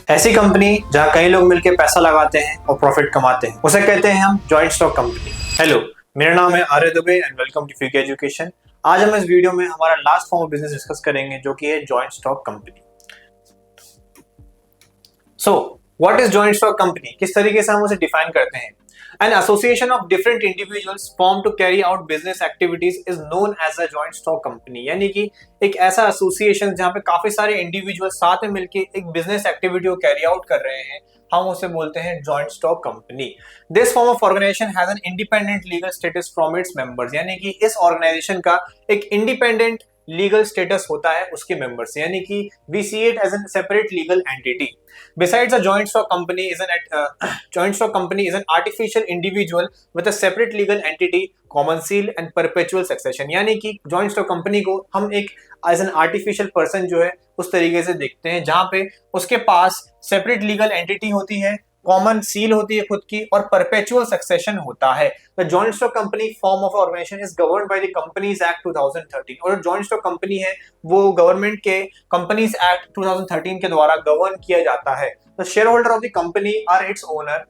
ऐसी कंपनी जहां कई लोग मिलकर पैसा लगाते हैं और प्रॉफिट कमाते हैं, उसे कहते हैं हम जॉइंट स्टॉक कंपनी। हेलो, मेरा नाम है Arya Dubey and welcome to Fuke education. आज हम इस वीडियो में हमारा last form of business discuss करेंगे जो कि है joint stock company. So what is joint stock company? किस तरीके से हम उसे डिफाइन करते हैं? An association of different individuals formed to carry out business activities is known as a joint stock company। यानी कि एक ऐसा एसोसिएशन जहां पे काफी सारे इंडिविजुअल साथ में मिलके एक बिजनेस एक्टिविटी को कैरी आउट कर रहे हैं, हम उसे बोलते हैं joint stock company. This form of organisation has an independent legal status from its members. यानी कि इस ऑर्गेनाइजेशन का एक इंडिपेंडेंट लीगल स्टेटस होता है उसके मेंबर्स, यानी कि we see it as an separate legal entity. Besides, a joint stock company is an artificial individual with a separate legal entity, common seal and perpetual succession। यानी कि joint stock company को हम एक as an artificial person जो है उस तरीके से देखते हैं जहां पे उसके पास separate legal entity होती है, कॉमन सील होती है खुद की और परपेचुअल सक्सेशन होता है। The joint stock company form of organisation is governed by the companies act 2013। और जॉइंट स्टॉक कंपनी है वो गवर्नमेंट के कंपनीज एक्ट 2013 के द्वारा गवर्न किया जाता है। The share holder of the company are its owner.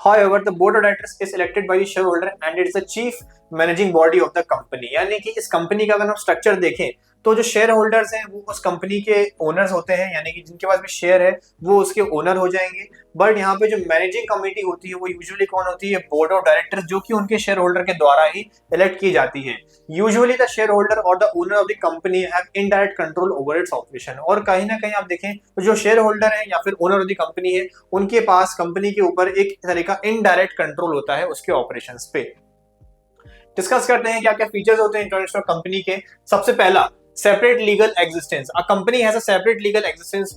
However, the board of directors is elected by the shareholder and it's the chief managing body of the company। यानी कि इस company का अगर हम स्ट्रक्चर देखें तो जो शेयर होल्डर्स हैं वो उस कंपनी के ओनर्स होते हैं, यानी कि जिनके पास भी शेयर है वो उसके ओनर हो जाएंगे। बट यहाँ पे जो मैनेजिंग कमेटी होती है वो यूजुअली कौन होती है? बोर्ड ऑफ डायरेक्टर्स, जो कि उनके शेयर होल्डर के द्वारा ही इलेक्ट की जाती है। यूजुअली द शेयर होल्डर और the owner of the company have indirect control over its operation. और कहीं ना कहीं आप देखें तो जो शेयर होल्डर है या फिर ओनर ऑफ द कंपनी है उनके पास कंपनी के ऊपर एक तरह का इनडायरेक्ट कंट्रोल होता है उसके ऑपरेशंस पे। डिस्कस करते हैं क्या क्या फीचर्स होते हैं जॉइंट स्टॉक कंपनी के। सबसे पहला, separate legal existence। A company has a separate legal existence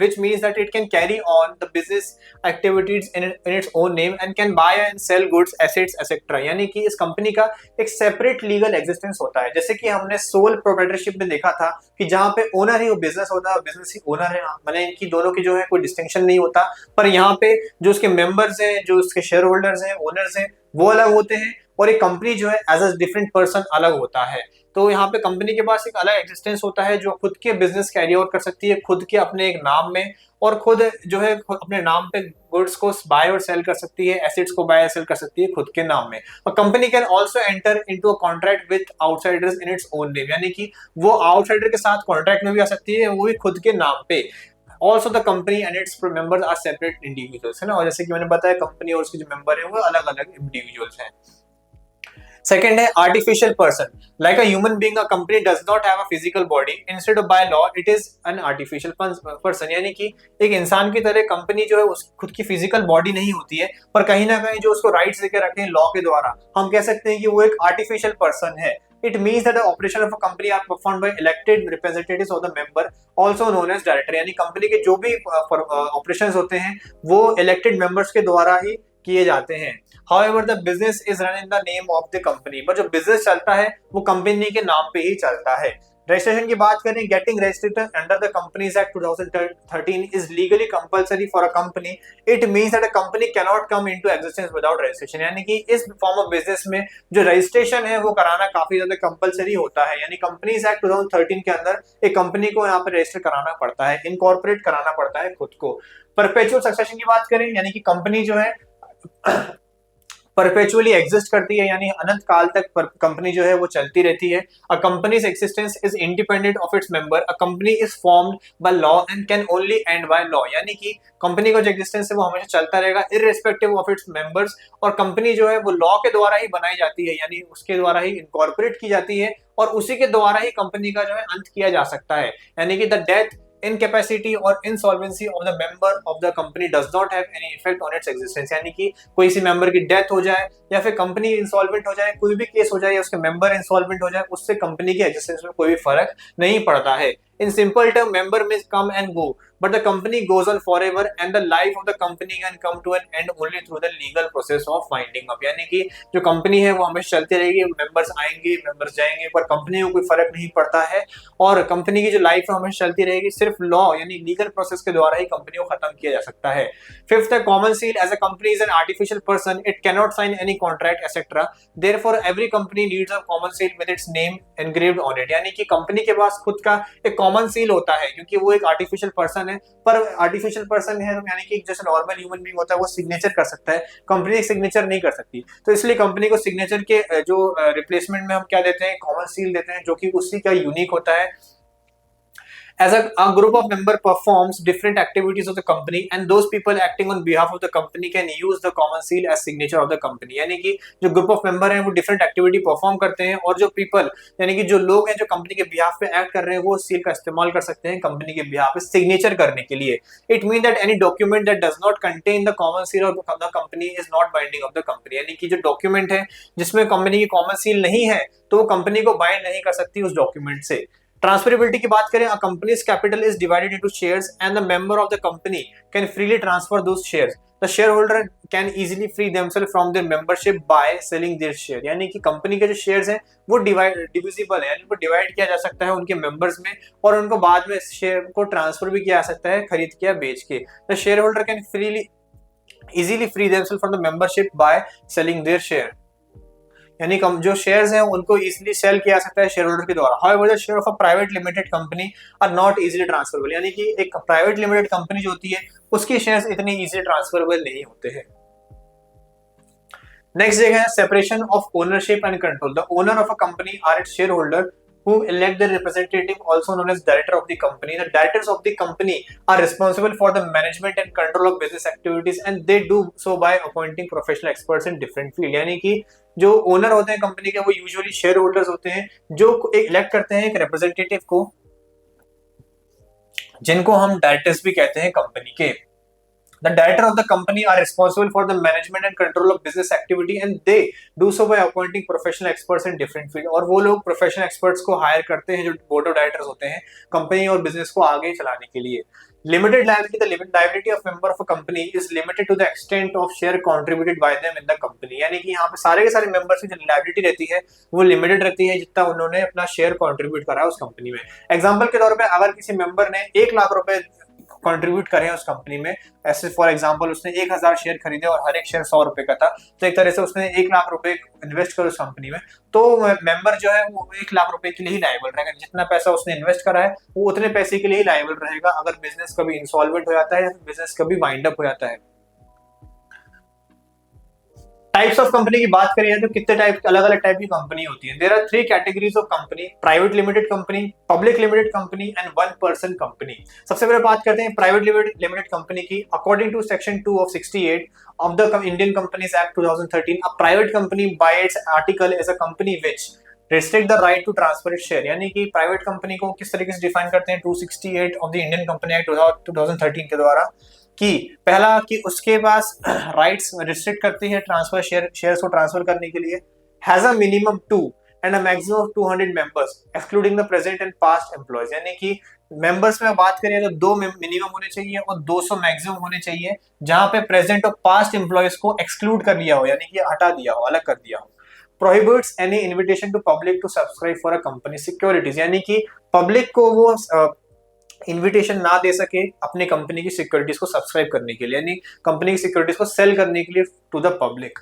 which means that it can carry on the business activities in its own name and can buy and sell goods, assets, etc। यानी कि इस company का एक separate legal existence होता है। जैसे कि हमने सोल प्रोप्राइटरशिप में देखा था कि जहां पे ओनर ही वो बिजनेस होता है, बिजनेस ही ओनर है, माने इनकी दोनों की जो है कोई डिस्टिंक्शन नहीं होता। पर यहाँ पे जो उसके मेंबर्स हैं, जो उसके शेयर होल्डर्स हैं, ओनर्स हैं, वो अलग होते हैं और एक कंपनी जो है एज अ डिफरेंट पर्सन अलग होता है। तो यहाँ पे कंपनी के पास एक अलग एग्जिस्टेंस होता है जो खुद के बिजनेस कैरी आउट कर सकती है खुद के अपने एक नाम में, और खुद जो है अपने नाम पे गुड्स को बाय और सेल कर सकती है, एसेट्स को बाय और सेल कर सकती है खुद के नाम में। और company can also enter into a contract with outsiders in its own name. यानी कि वो आउटसाइडर के साथ कॉन्ट्रैक्ट में भी आ सकती है, वो भी खुद के नाम पे। Also the company and its members are separate individuals, है ना। और जैसे कि मैंने बताया कंपनी और उसके जो मेंबर है वो अलग अलग इंडिविजुअल्स हैं। Second है artificial person। Like a human being, a company does not have a physical body. Instead of by law, it is an artificial person। यानी कि एक इंसान की तरह कंपनी जो है उस खुद की फिजिकल बॉडी नहीं होती है, पर कहीं ना कहीं जो उसको राइट्स देके रखे हैं लॉ के द्वारा, हम कह सकते हैं कि वो एक आर्टिफिशियल पर्सन है। It means that the operation of a company are performed by elected representatives of the member, also known as director। यानी कंपनी के जो भी ऑपरेशंस होते हैं वो इलेक्टेड मेंबर्स के द्वारा ही किए जाते हैं। However, the business is run in the name of the company। पर जो बिजनेस चलता है वो कंपनी के नाम पे ही चलता है। रजिस्ट्रेशन की बात करें, getting registered under the companies act 2013 is legally compulsory for a company. It means that a company can not come into existence without registration. यानी कि इस फॉर्म ऑफ बिजनेस में जो रजिस्ट्रेशन है वो कराना काफी ज्यादा कंपल्सरी होता है। यानी कंपनीज एक्ट 2013 के अंदर एक कंपनी को यहाँ पर रजिस्टर कराना पड़ता है, इनकॉर्पोरेट कराना पड़ता है खुद को। परपेचुअल सक्सेशन की बात करें, यानी कि कंपनी जो है परपेचुअली एग्जिस्ट करती है, यानी अनंत काल तक कंपनी जो है वो चलती रहती है। A company's existence is independent of its member. A company is formed by law and can only end by law. यानी कि कंपनी का जो एक्सिस्टेंस है वो हमेशा चलता रहेगा इररिस्पेक्टिव ऑफ इट्स मेंबर्स। और कंपनी जो है वो लॉ के द्वारा ही बनाई जाती है, यानी उसके द्वारा ही इनकॉर्पोरेट की जाती है और उसी के द्वारा ही कंपनी का जो है अंत किया जा सकता है। यानी कि the death, incapacity or insolvency of the member of the company does not have any effect on its existence। यानी कि कोई सी मेंबर की डेथ हो जाए या फिर कंपनी इंसॉल्वेंट हो जाए, कोई भी केस हो जाए या उसके मेंबर इंसॉल्वेंट हो जाए, उससे कंपनी के एग्जिस्टेंस में कोई भी फर्क नहीं पड़ता है। In simple term, member may come and go, but the company goes on forever and the life of the company can come to an end only through the legal process of winding up। यानी कि जो company है वो हमेशा चलती रहेगी, members आएंगे, members जाएंगे, पर कंपनी को कोई फर्क नहीं पड़ता है और कंपनी की जो लाइफ है हमेशा चलती रहेगी। सिर्फ लॉ यानी लीगल प्रोसेस के द्वारा ही कंपनी को खत्म किया जा सकता है। फिफ्थ है common seal. As a company is an artificial person, it can not sign any contract etcetera. Therefore every company needs a common seal with its name engraved on it. यानी कि company के पास खुद का एक common seal होता है क्योंकि वो एक आर्टिफिशियल पर्सन है, पर आर्टिफिशियल पर्सन है तो यानी कि जैसे नॉर्मल ह्यूमन बीइंग होता है वो सिग्नेचर कर सकता है, कंपनी एक सिग्नेचर नहीं कर सकती। तो इसलिए कंपनी को सिग्नेचर के जो रिप्लेसमेंट में हम क्या देते हैं, कॉमन सील देते हैं, जो कि उसी का यूनिक होता है। As a group of member performs different activities of the company and those people acting on behalf of the company can use the common seal as signature of the company। यानी कि जो group of member हैं वो different activity perform करते हैं और जो people यानी कि जो लोग हैं जो कंपनी के बिहाफ पे एक्ट कर रहे हैं वो सील का इस्तेमाल कर सकते हैं कंपनी के बिहाफ पे सिग्नेचर करने के लिए। It mean that any document that does not contain the common seal of the company is not binding of the company. यानी कि जो डॉक्यूमेंट है जिसमें कंपनी की कॉमन सील नहीं है तो वो कंपनी को बाइंड नहीं कर सकती उस डॉक्यूमेंट से। ट्रांसफरेबिलिटी की बात करें, a company's capital is divided into shares and the member of the company can freely transfer those shares. The share holder can easily free themself from their membership by selling their share. यानी कि company के जो shares हैं वो divisible है, यानी उनको divide किया जा सकता है उनके मेंबर्स में और उनको बाद में शेयर को ट्रांसफर भी किया जा सकता है खरीद के या बेच के। The share holder can freely easily free themself from the membership by selling their share. यानी जो शेयर्स हैं उनको इजीली सेल किया जा सकता है शेयर होल्डर के द्वारा। However the share of a private limited company are not easily transferable. यानी कि एक प्राइवेट लिमिटेड कंपनी जो होती है उसके शेयर्स इतने इजीली ट्रांसफरेबल नहीं होते हैं। नेक्स्ट देखते हैं separation of ownership and control. The owner of a company are its shareholder who elect the representative, also known as director of the company. The directors of the company are responsible for the management and control of business activities and they do so by appointing professional experts in different field। यानी कि जो owner होते हैं company के वो usually share holders होते हैं जो इलेक्ट करते हैं एक रिप्रेजेंटेटिव को जिनको हम डायरेक्टर्स भी कहते हैं कंपनी के। The director of the company are responsible for the management and control of business activity and they do so by appointing professional experts in different field। और वो लोग प्रोफेशनल एक्सपर्ट्स को हायर करते हैं जो बोर्ड ऑफ डायरेक्टर्स होते हैं company और बिजनेस को आगे चलाने के लिए। Limited liability, the limited liability of member of a company is limited to the extent of share contributed by them in the company. यानी कि यहाँ पे सारे के सारे मेंबर्स की जो लायबिलिटी रहती है वो लिमिटेड रहती है जितना उन्होंने अपना शेयर कंट्रीब्यूट करा है उस कंपनी में। एग्जांपल के तौर पे अगर किसी मेंबर ने 1 लाख रुपए कंट्रीब्यूट करे उस कंपनी में, ऐसे फॉर एग्जांपल उसने 1000 शेयर खरीदे और हर एक शेयर 100 रुपए का था, तो एक तरह से उसने 1 लाख रुपए इन्वेस्ट करे उस कंपनी में, तो मेंबर जो है वो 1 लाख रुपए के लिए ही लायबल रहेगा। जितना पैसा उसने इन्वेस्ट करा है वो उतने पैसे के लिए ही लायबल रहेगा अगर बिजनेस कभी इंसॉल्वेंट हो जाता है या बिजनेस कभी वाइंड अप हो जाता है। टाइप्स ऑफ कंपनी की बात करें तो कितने टाइप अलग अलग टाइप की कंपनी होती है। There are 3 categories of company, private limited company, public limited company and one person company. सबसे पहले बात करते हैं प्राइवेट लिमिटेड कंपनी की। According to section 2 of 68 of the Indian companies act 2013, a private company by its article is a company which restrict the right to transfer its share। यानी कि private company को किस तरीके से define करते हैं 268 of the Indian company act 2013 के द्वारा कि पहला कि उसके पास राइट्स रिस्ट्रिक्ट करती है ट्रांसफर शेयर्स को ट्रांसफर करने के लिए, has a minimum 2 and a maximum of 200 members excluding the present and past employees. यानी कि मेंबर्स में बात करें तो 2 मिनिमम होने चाहिए और 200 मैक्सिमम होने चाहिए जहां पे प्रेजेंट और पास्ट एम्प्लॉयज को एक्सक्लूड कर लिया हो, यानी कि हटा दिया हो, अलग कर दिया हो। Prohibits any invitation to public to subscribe for a company securities। यानी कि पब्लिक को वो इन्विटेशन ना दे सके अपने कंपनी की सिक्योरिटीज को सब्सक्राइब करने के लिए, यानी कंपनी की सिक्योरिटीज को सेल करने के लिए टू द पब्लिक।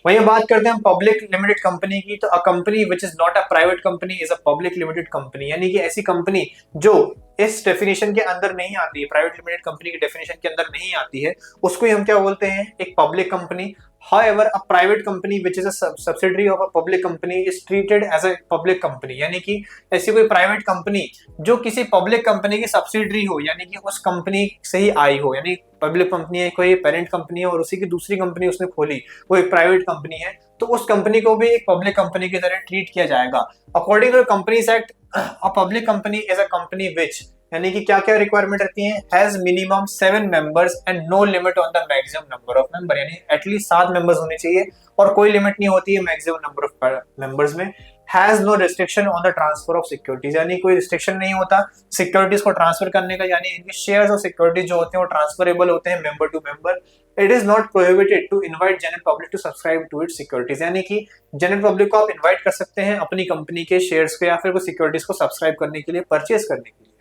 वहीं बात करते हैं पब्लिक लिमिटेड कंपनी की, तो अ company which is not a private company is a public limited company. यानी कि ऐसी कंपनी जो इस डेफिनेशन के अंदर नहीं आती है, प्राइवेट लिमिटेड कंपनी की डेफिनेशन के अंदर नहीं आती है, उसको ही हम क्या बोलते हैं, एक public company. However, a private company which is a subsidiary of a public company is treated as a public company। यानी कि ऐसी कोई प्राइवेट कंपनी जो किसी पब्लिक कंपनी की सब्सिडरी हो, यानी कि उस कंपनी से ही आई हो, यानी पब्लिक कंपनी है, कोई पेरेंट कंपनी है और उसी की दूसरी कंपनी उसने खोली, वो एक प्राइवेट कंपनी है, तो उस कंपनी को भी एक पब्लिक कंपनी की तरह ट्रीट किया जाएगा। According to companies act, a public company is a company which, यानी कि क्या क्या रिक्वायरमेंट रहती है, has minimum 7 members and no limit on the maximum number of member. यानी एटलीस्ट 7 मेंबर्स होने चाहिए और कोई लिमिट नहीं होती है मैक्सिमम नंबर ऑफ मेंबर्स में। Has no restriction on the transfer of securities, यानी कोई रिस्ट्रिक्शन नहीं होता सिक्योरिटीज को ट्रांसफर करने का, यानी इनके शेयर्स और सिक्योरिटीज जो होते हैं वो ट्रांसफरेबल होते हैं member to member. It is not prohibited to invite general public to subscribe to its securities. यानी कि जनरल पब्लिक को आप इनवाइट कर सकते हैं अपनी कंपनी के शेयर्स को या फिर सिक्योरिटीज को सब्सक्राइब करने के लिए, परचेज करने के लिए।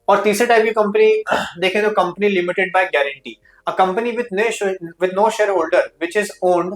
और तीसरे टाइप की कंपनी देखें तो company limited by guarantee, a company with no shareholder which is owned,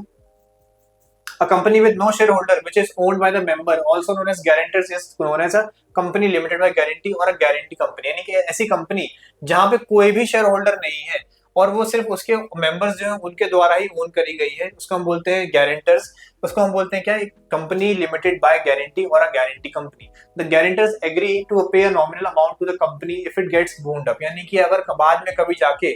a A company with no shareholder which is owned by the member also known as guarantors is known as a company limited by guarantee और a guarantee company। यानी कि ऐसी company जहां पे कोई भी share holder नहीं है और वो सिर्फ उसके मेंबर्स जो है उनके द्वारा ही ओन करी गई है, उसको हम बोलते हैं गारंटर्स। उसको हम बोलते हैं क्या, एक कंपनी लिमिटेड बाय गारंटी और a guarantee company. The guarantors agree to pay a nominal amount to the company if it gets wound up. यानी कि अगर बाद में कभी जाके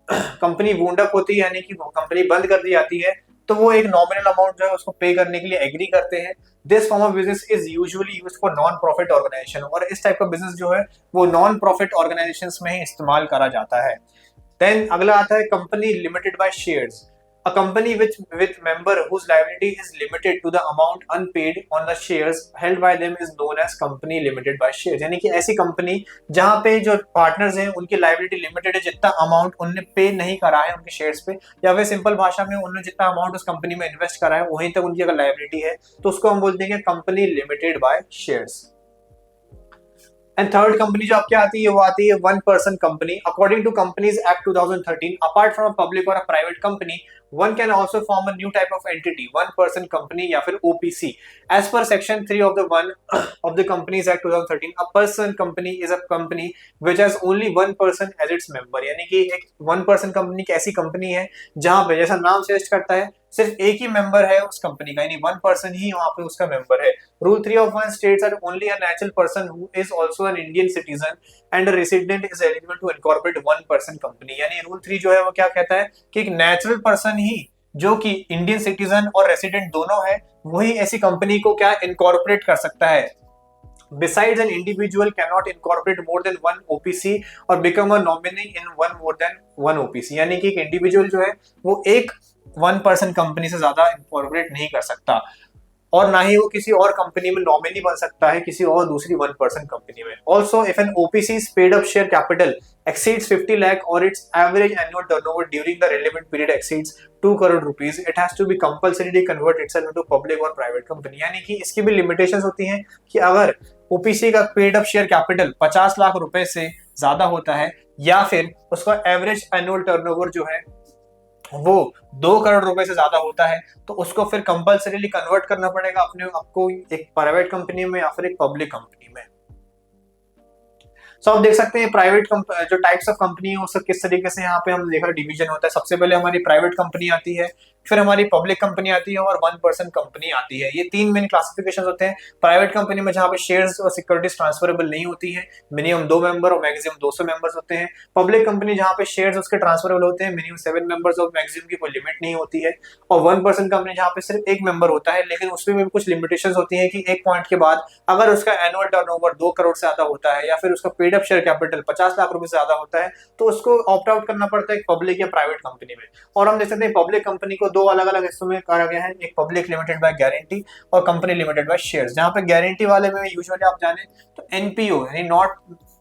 कंपनी वुंड अप होती है, यानी कि कंपनी बंद कर दी जाती है, तो वो एक नॉमिनल अमाउंट जो है उसको पे करने के लिए एग्री करते हैं। This form of business is usually used for non profit organisation. और इस टाइप का बिजनेस जो है वो नॉन प्रॉफिट ऑर्गेनाइजेशंस में ही इस्तेमाल करा जाता है। देन अगला आता है company limited by shares. A company with member whose liability is limited to the amount unpaid on the shares held by them is known as company limited by shares। यानी कि ऐसी कंपनी जहां पे जो partners हैं उनकी liability limited है, जितना अमाउंट उनने पे नहीं करा है उनके शेयर्स पे, या फिर सिंपल भाषा में उन्होंने जितना अमाउंट उस कंपनी में इन्वेस्ट करा है वहीं तक उनकी अगर लाइबिलिटी है तो उसको हम बोलते हैं company limited by shares. And third company जो आपके आती है वो आती है one person company. According to companies act 2013, apart from public और a private company, one can also form a new type of entity, one person company या फिर OPC। As per section 3 of the one of the Companies Act 2013, a person company is a company which has only one person as its member। यानी कि एक one person company की ऐसी company है जहां पे, जैसा नाम सजेस्ट करता है, सिर्फ एक ही मेंबर है उस कंपनी का, यानी वन पर्सन ही वहां पे उसका मेंबर है। Rule 3 of 1 states that only a natural person who is also an Indian citizen and a resident is eligible to incorporate one person company। यानी रूल 3 जो है वो क्या कहता है कि एक नेचुरल पर्सन ही जो कि इंडियन सिटीजन और रेसिडेंट दोनों है वही ऐसी कंपनी को क्या इनकॉर्पोरेट कर सकता है। Besides, an individual cannot incorporate more than one OPC or become a nominee in one more than one OPC। यानी कि एक इंडिविजुअल जो है वो एक वन पर्सन कंपनी से ज्यादा इनकॉर्पोरेट नहीं कर सकता और ना ही वो किसी और कंपनी में नॉमिनी बन सकता है किसी और दूसरी वन पर्सन कंपनी में। Also if an OPC's paid up share capital exceeds 50 lakh or its average annual turnover during the relevant period exceeds 2 crore rupees, it has to be compulsorily convert itself into public or private company। यानी कि इसकी भी limitations होती हैं कि अगर OPC का paid up share capital 50 lakh रुपए से ज्यादा होता है या फिर उसका एवरेज एनुअल टर्नओवर जो है वो 2 करोड़ रुपए से ज्यादा होता है, तो उसको फिर कंपल्सरीली कन्वर्ट करना पड़ेगा अपने आपको एक प्राइवेट कंपनी में या फिर एक पब्लिक कंपनी में। सो आप देख सकते हैं प्राइवेट जो टाइप्स ऑफ कंपनी है उसका किस तरीके से यहाँ पे हम देखा डिवीजन होता है। सबसे पहले हमारी प्राइवेट कंपनी आती है, फिर हमारी पब्लिक कंपनी आती है और वन पर्सन कंपनी आती है। ये तीन मेन क्लासिफिकेशन होते हैं। प्राइवेट कंपनी में जहाँ पे शेयर्स और सिक्योरिटीज ट्रांसफरेबल नहीं होती है, मिनिमम 2 मेंबर और मैक्सिमम 200 मेंबर्स होते हैं। पब्लिक कंपनी जहाँ पे शेयर्स उसके ट्रांसफरेबल होते हैं, मिनिमम 7 मेंबर्स और मैक्सिमम की कोई लिमिट नहीं होती है। और वन पर्सन कंपनी जहाँ पे सिर्फ एक मेंबर होता है, लेकिन उसमें भी कुछ लिमिटेशंस होती है कि एक पॉइंट के बाद अगर उसका एनुअल टर्नओवर 2 करोड़ से ज्यादा होता है या फिर उसका paid up share capital 50 lakh रुपए से ज्यादा होता है तो उसको ऑप्ट आउट करना पड़ता है पब्लिक या प्राइवेट कंपनी में। और हम देख सकते हैं पब्लिक कंपनी को दो अलग अलग हिस्सों में कहा गया है, एक पब्लिक लिमिटेड बाय गारंटी और कंपनी लिमिटेड बाय शेयर्स। जहां पे गारंटी वाले में यूजुअली आप जाने तो एनपीओ यानी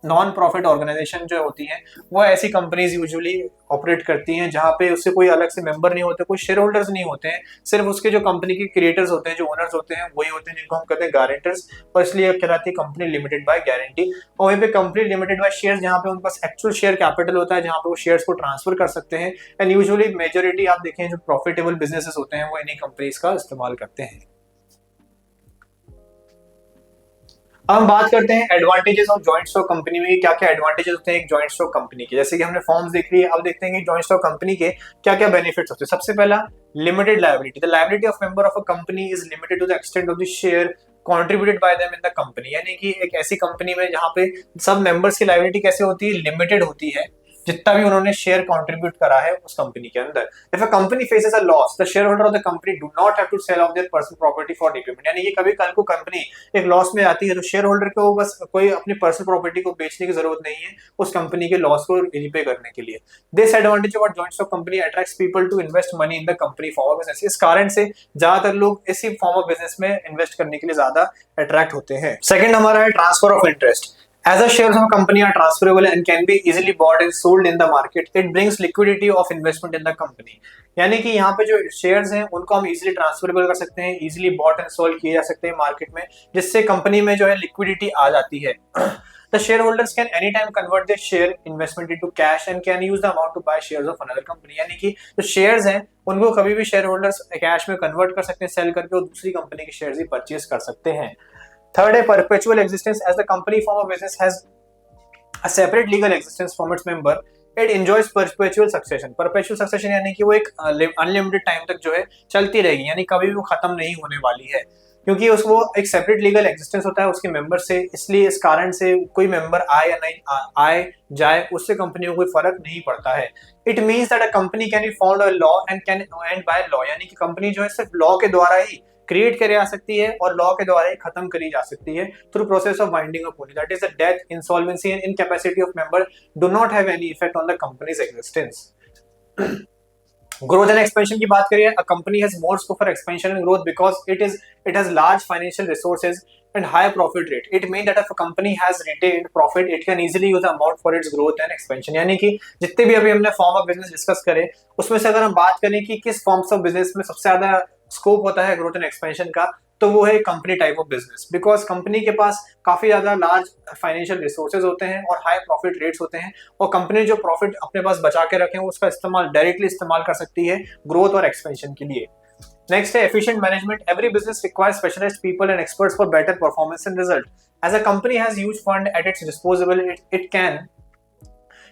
नॉन प्रॉफिट ऑर्गेनाइजेशन जो होती है वो ऐसी कंपनीज यूजुअली ऑपरेट करती हैं जहां पे उससे कोई अलग से मेंबर नहीं होते, कोई शेयर होल्डर्स नहीं होते हैं, सिर्फ उसके जो कंपनी के क्रिएटर्स होते हैं, जो ओनर्स होते हैं वही होते हैं जिनको हम कहते हैं गारंटर्स, और इसलिए कहलाती है कंपनी लिमिटेड बाय गारंटी। और वहीं पे कंपनी लिमिटेड बाय शेयर्स जहां पे उनके पास एक्चुअल शेयर कैपिटल होता है, जहां पे वो शेयर्स को ट्रांसफर कर सकते हैं। एंड यूजुअली मेजोरिटी आप देखें जो प्रॉफिटेबल बिजनेसेस होते हैं वो इन्हीं कंपनीज का इस्तेमाल करते हैं। अब हम बात करते हैं advantages of joint stock company में, क्या क्या एडवांटेजेस होते हैं एक जॉइंट स्टॉक कंपनी के। जैसे कि हमने फॉर्म्स देख लिए, अब देखते हैं कि जॉइंट स्टॉक कंपनी के क्या क्या बेनिफिट्स होते हैं। सबसे पहला limited liability. The liability of member of a company is limited to the extent of the share contributed by them in the company. यानी कि एक ऐसी कंपनी में जहां पे सब मेंबर्स की लायबिलिटी कैसे होती है, लिमिटेड होती है, जितना भी उन्होंने शेयर कंट्रीब्यूट करा है उस कंपनी के अंदर। If a company faces a loss, the share holder of the company do not have to sell off their personal property for repayment. यानी कि कभी कल को कंपनी एक लॉस में आती है तो शेयर होल्डर को बस कोई अपनी पर्सनल प्रॉपर्टी को बेचने की जरूरत नहीं है उस कंपनी के लॉस को रिपे करने के लिए। This advantage of joint stock company attracts people to invest money in the company form of business. इस कारण से ज्यादातर लोग इसी फॉर्म ऑफ बिजनेस में इन्वेस्ट करने के लिए ज्यादा अट्रैक्ट होते हैं। सेकंड हमारा है transfer of interest. As the shares of a company are transferable and can be easily bought and sold in the market, it brings liquidity of investment in the company। यानी कि यहाँ पे जो shares हैं उनको हम इजीली ट्रांसफरेबल कर सकते हैं, इजीली बॉट एंड सोल्ड किए जा सकते हैं मार्केट में, जिससे कंपनी में जो है लिक्विडिटी आ जाती है। The shareholders can anytime convert their share investment into cash and can use the amount to buy shares of another company. यानी कि जो शेयर्स हैं उनको कभी भी शेयर होल्डर्स कैश में कन्वर्ट कर सकते हैं, सेल करके और दूसरी कंपनी के शेयर्स ही परचेज कर सकते हैं. थर्ड है perpetual existence. As the company form of business has a separate legal existence from its member, it enjoys perpetual succession. Perpetual succession यानी कि वो एक अनलिमिटेड टाइम तक जो है चलती रहेगी, यानी कभी भी वो खत्म नहीं होने वाली है, क्योंकि उसको एक सेपरेट लीगल एग्जिस्टेंस होता है उसके मेंबर से. इसलिए इस कारण से कोई मेंबर आए या नहीं आए जाए उससे कंपनी को कोई फर्क नहीं पड़ता है. It means that a company can be found by law and by law, यानी कि कंपनी जो है सिर्फ लॉ के द्वारा ही क्रिएट करी जा सकती है और लॉ के द्वारा ही खत्म करी जा सकती है through process of winding up only. That is the death, insolvency and incapacity of member do not have any effect on the companies existence. Growth and expansion की बात करिए, अ company has more scope for expansion and growth because it has large financial resources and higher profit rate. It means that if a company has retained profit, it can easily use the amount for its growth and expansion. यानी कि जितने भी अभी हमने form of business discuss करे उसमें से अगर हम बात करें कि किस फॉर्म्स ऑफ बिजनेस में सबसे ज्यादा स्कोप होता है ग्रोथ एंड एक्सपेंशन का, तो वो है company type of business. Because company के पास काफी ज्यादा लार्ज फाइनेंशियल रिसोर्सेज होते हैं और हाई प्रॉफिट रेट्स होते हैं, और कंपनी जो प्रॉफिट अपने पास बचा के रखे उसका इस्तेमाल डायरेक्टली इस्तेमाल कर सकती है ग्रोथ और एक्सपेंशन के लिए. Next है efficient management. Every business requires specialized people and experts for better performance and result. As a company has huge fund at its disposal, it can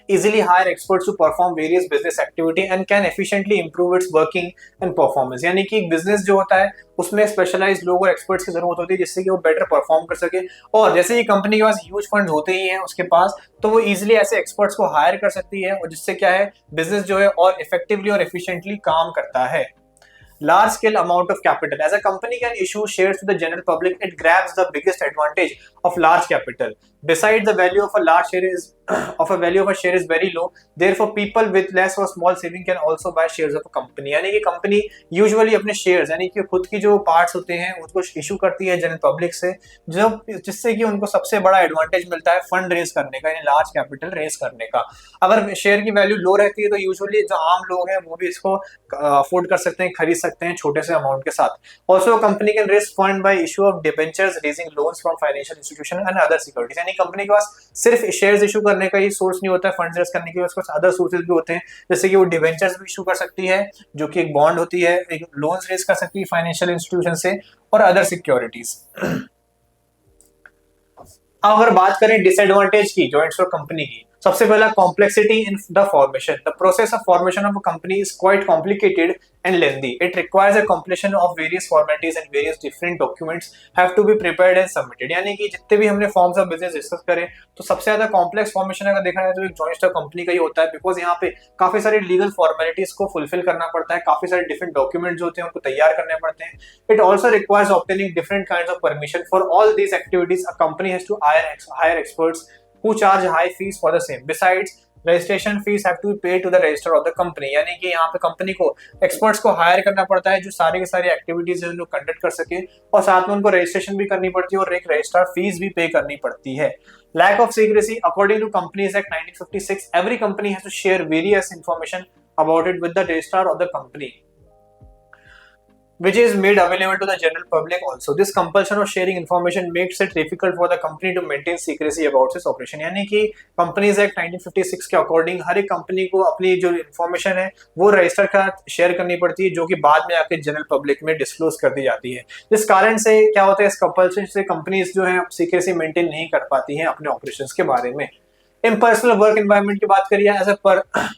easily hire experts to perform various business activity and can efficiently improve its working and performance. यानी कि एक business जो होता है उसमें specialised लोग और experts की जरूरत होती है जिससे कि वो बेटर परफॉर्म कर सके, और जैसे ही कंपनी के पास ह्यूज फंड होते ही हैं उसके पास, तो वो इजीली ऐसे एक्सपर्ट्स को हायर कर सकती है और जिससे क्या है बिजनेस जो है और इफेक्टिवली और एफिशिएंटली काम करता है. Large scale amount of capital. As a company can issue shares to the general public, it grabs the biggest advantage of large capital. Besides, the value of a large share is very low. Therefore, people with less or small saving can also buy shares of a company. यानी कि company usually अपने shares यानी कि खुद की जो parts होते हैं उसको इशू करती है जनरल पब्लिक से, जो जिससे कि उनको सबसे बड़ा एडवांटेज मिलता है फंड रेज करने का, यानी लार्ज कैपिटल रेज करने का. अगर शेयर की वैल्यू लो रहती है तो यूजुअली जो आम लोग हैं वो भी इसको अफोर्ड कर सकते हैं, खरीद सकते हैं छोटे से अमाउंट के साथ. Also company can raise fund by issue of debentures, raising loans from financial institution and other securities. यानी कंपनी के पास सिर्फ शेयर्स इशू करने का ही सोर्स नहीं होता है फंड रेज करने के, उसके पास अदर सोर्सेज भी होते हैं, जैसे कि वो डिबेंचर्स भी इशू कर सकती है जो कि एक बॉन्ड होती है, एक लोन्स रेज कर सकती है फाइनेंशियल इंस्टीट्यूशन से, और अदर सिक्योरिटीज. अगर बात करें डिसएडवांटेज की जॉइंट स्टॉक कंपनी की, सबसे पहला complexity in the formation. The process of formation of a company is quite complicated and lengthy. It requires a completion of various formalities and various different documents have to be prepared and submitted. यानी कि जितने भी हमने forms of business discuss करें तो सबसे ज्यादा complex formation अगर देखा जाए तो एक जॉइंट स्टॉक कंपनी का ही होता है, बिकॉज यहाँ पे काफी सारी लीगल फॉर्मेलिटीज को फुलफिल करना पड़ता है, काफी सारे डिफरेंट डॉक्यूमेंट्स होते हैं उनको तैयार करने पड़ते हैं. It also requires obtaining different kinds of permission for all these activities. A company has to hire experts who charge high fees for the same. Besides, registration fees have to be paid to the register of the company. यानी कि यहाँ पे company को experts को higher करना पड़ता है जो सारी की सारी एक्टिविटीज है उनको कंडक्ट कर सके, और साथ में उनको रजिस्ट्रेशन भी करनी पड़ती है और एक रजिस्ट्रार फीस भी पे करनी पड़ती है. Lack of secrecy. According to companies act 1956, every company has to share various information about it with the registrar of the company, which is made available to the general public also. This compulsion of sharing information makes it difficult for the company to maintain secrecy about its operation. यानी कि companies act 1956 के according हर एक company को अपनी जो information है वो register का शेयर करनी पड़ती है, जो कि बाद में आके जनरल पब्लिक में डिस्क्लोज कर दी जाती है. जिस कारण से क्या होता है इस कंपल्शन से कंपनीज जो है सीक्रेसी मेंटेन नहीं कर पाती हैं अपने ऑपरेशंस के बारे में. Impersonal work environment की बात करिए, as a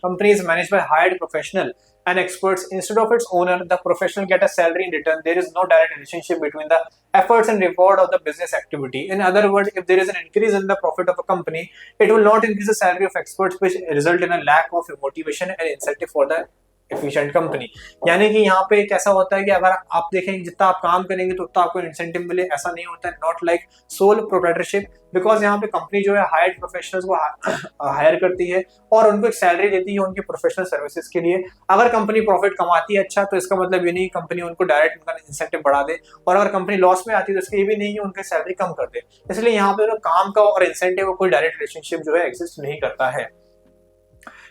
company is managed by hired professional and experts instead of its owner. The professional get a salary in return. There is no direct relationship between the efforts and reward of the business activity. In other words, if there is an increase in the profit of a company, it will not increase the salary of experts, which result in a lack of motivation and incentive for the efficient company. यानी कि यहाँ पे कैसा होता है कि अगर आप देखेंगे जितना आप काम करेंगे तो उतना आपको इंसेंटिव मिले, ऐसा नहीं होता है. Not like sole proprietorship, because यहाँ पे कंपनी जो है हायर्ड प्रोफेशनल्स को हायर करती है और उनको एक सैलरी देती है उनकी प्रोफेशनल सर्विसेज के लिए. अगर कंपनी प्रॉफिट कमाती है अच्छा, तो इसका मतलब ये नहीं कंपनी उनको डायरेक्ट उनका इंसेंटिव बढ़ा दे, और अगर कंपनी लॉस में आती है तो इसका ये भी नहीं कि उनकी सैलरी कम कर दे. इसलिए यहाँ पे काम का और इंसेंटिव का कोई डायरेक्ट रिलेशनशिप जो है एग्जिस्ट नहीं करता है.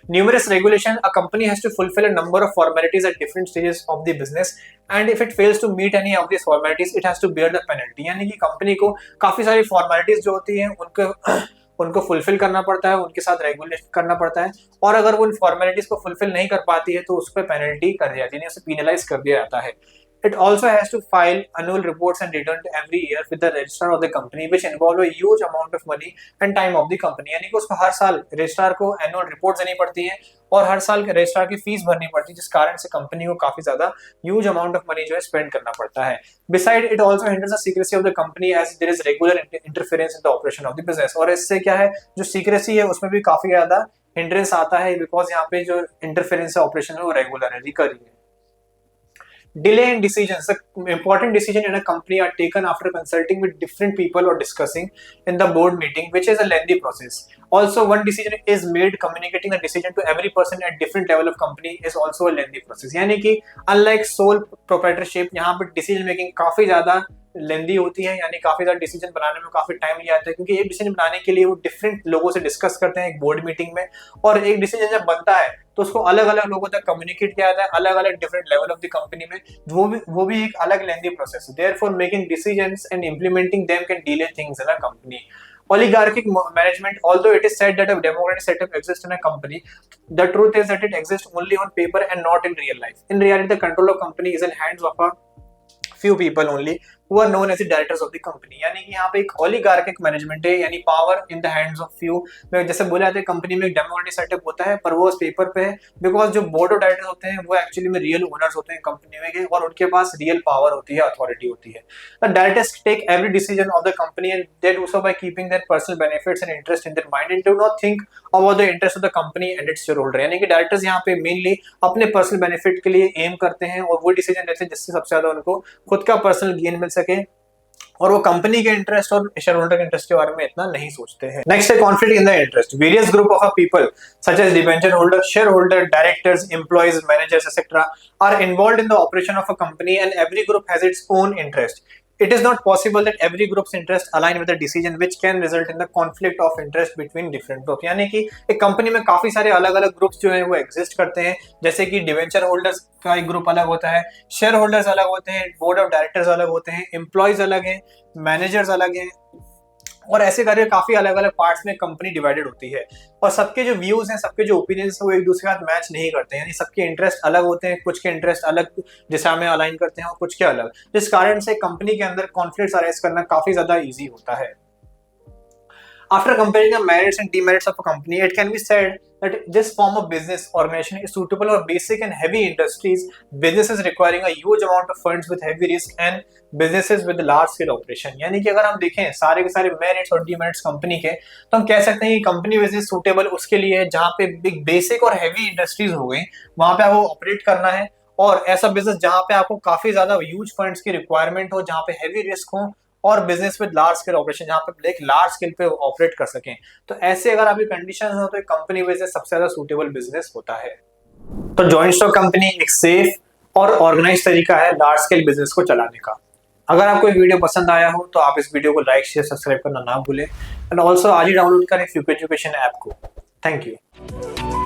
Numerous regulation. A company has to fulfill a number of formalities at different stages of the business, and if it fails to meet any of these formalities, it has to bear the penalty. यानी कि company को काफी सारी formalities जो होती हैं उनको fulfil करना पड़ता है, उनके साथ रेगुलेट करना पड़ता है, और अगर वो इन फॉर्मेलिटीज को फुलफिल नहीं कर पाती है तो उस पर पेनल्टी कर दिया जाती है, उसे पीनलाइज कर दिया जाता है। It also has to file annual reports and return every year with the registrar of the company, which involve a huge amount of money and time of the company। यानी कि उसको हर साल रजिस्ट्रार को annual report देनी पड़ती है और हर साल के रजिस्ट्रार की फीस भरनी पड़ती है, जिस कारण से कंपनी को काफी ज्यादा ह्यूज अमाउंट ऑफ मनी जो है स्पेंड करना पड़ता है। Beside it also hinders the secrecy of the company as there is regular interference in the operation of the business। और इससे क्या है, जो सीक्रेसी है उसमें भी काफी ज्यादा हिंड्रेंस आता है, बिकॉज यहाँ पे जो इंटरफेरेंस है ऑपरेशन है वो रेगुलर है, रिकरिंग है। Delay in decisions. The important decision in a company are taken after consulting with different people or discussing in the board meeting, which is a lengthy process. Also, one decision is made, communicating the decision to every person at different level of company is also a lengthy process। यानी कि unlike sole proprietorship, यहाँ पे decision making काफी ज्यादा लेंदी होती है, यानी काफी ज्यादा डिसीजन बनाने में काफी टाइम लिया जाता है, क्योंकि एक डिसीजन बनाने के लिए वो डिफरेंट लोगों से डिस्कस करते हैं एक बोर्ड मीटिंग में, और एक डिसीजन जब बनता है तो उसको अलग अलग लोगों तक कम्युनिकेट किया जाता है, अलग अलग different level of the company में, वो भी एक अलग लेंदी प्रोसेस है। Therefore making decisions and implementing them can delay things in a company. Oligarchic management, although it is said that a democratic setup exists in a company, the truth is that it exists only on paper and not in real life। In reality, the control of company is in hands of a few people only who are known as the directors of the company। यानी कि यहाँ पे एक ओलिगार्किक management है, यानी power in the hands of few. जैसे बोला जाता है कंपनी में एक डेमोक्रेटिक सेटअप होता है, पर वो उस पेपर पे है, बिकॉज जो बोर्ड ऑफ डायरेक्टर्स होते हैं वो एक्चुअली में रियल ओनर्स होते हैं कंपनी में के, और उनके पास रियल पावर होती है, अथॉरिटी होती है। The directors take every decision of the company and they do so by keeping their personal benefits and interest in their mind and do not think about the interest of the company and its shareholder. यानी कि directors यहाँ पे mainly अपने personal benefit के लिए M करते हैं और वो डिसीजन लेते हैं जिससे सबसे ज्यादा उनको खुद का पर्सनल गेन मिल सके, और वो कंपनी के इंटरेस्ट और शेयर होल्डर के इंटरेस्ट के बारे में इतना नहीं सोचते हैं। नेक्स्ट है conflict in the interest. Various group of people such as debenture holder, shareholder, directors, employees, managers etcetera are involved in the operation of a company and every group has its own interest. It is not possible that every group's interest align with a decision which can result in the conflict of interest between different groups। यानी कि एक company में काफी सारे अलग अलग groups जो हैं वो एग्जिस्ट करते हैं, जैसे कि डिवेंचर होल्डर्स का एक ग्रुप अलग होता है, शेयर होल्डर्स अलग होते हैं, बोर्ड ऑफ डायरेक्टर्स अलग होते हैं, एम्प्लॉयज अलग हैं, मैनेजर्स अलग हैं, और ऐसे करके काफी अलग अलग पार्ट्स में कंपनी डिवाइडेड होती है, और सबके जो व्यूज हैं, सबके जो ओपिनियंस हैं वो एक दूसरे के साथ मैच नहीं करते हैं, यानी सबके इंटरेस्ट अलग होते हैं, कुछ के इंटरेस्ट अलग दिशा में अलाइन करते हैं और कुछ के अलग, जिस कारण से कंपनी के अंदर कॉन्फ्लिक्ट्स अराइज करना काफी ज्यादा इजी होता है। After comparing the merits and demerits of a company, it can be said that this form of business organization is suitable for basic and heavy industries, businesses requiring a huge amount of funds with heavy risk, and businesses with large scale operation। यानी कि अगर हम देखें सारे के सारे merits और demerits company के, तो हम कह सकते हैं कि कंपनी बिजनेस सूटेबल उसके लिए है जहाँ पे बिग बेसिक और हेवी इंडस्ट्रीज हो गई, वहां पे आपको ऑपरेट करना है, और ऐसा बिजनेस जहाँ पे आपको काफी ज्यादा ह्यूज फंड्स की रिक्वायरमेंट हो, जहाँ पे हेवी रिस्क हो, और business with large scale operation जहां पे एक लार्ज स्केल पे ऑपरेट कर सकें। तो ऐसे अगर आपकी कंडीशंस हो तो एक कंपनी बिजनेस सबसे ज्यादा सूटेबल बिजनेस होता है। तो जॉइंट स्टॉक कंपनी एक सेफ और ऑर्गेनाइज तरीका है लार्ज स्केल बिजनेस को चलाने का। अगर आपको ये वीडियो पसंद आया हो तो आप इस वीडियो को लाइक शेयर सब्सक्राइब करना ना भूलें, एंड ऑल्सो आज ही डाउनलोड करें फ्यूक एजुकेशन ऐप को। Thank you.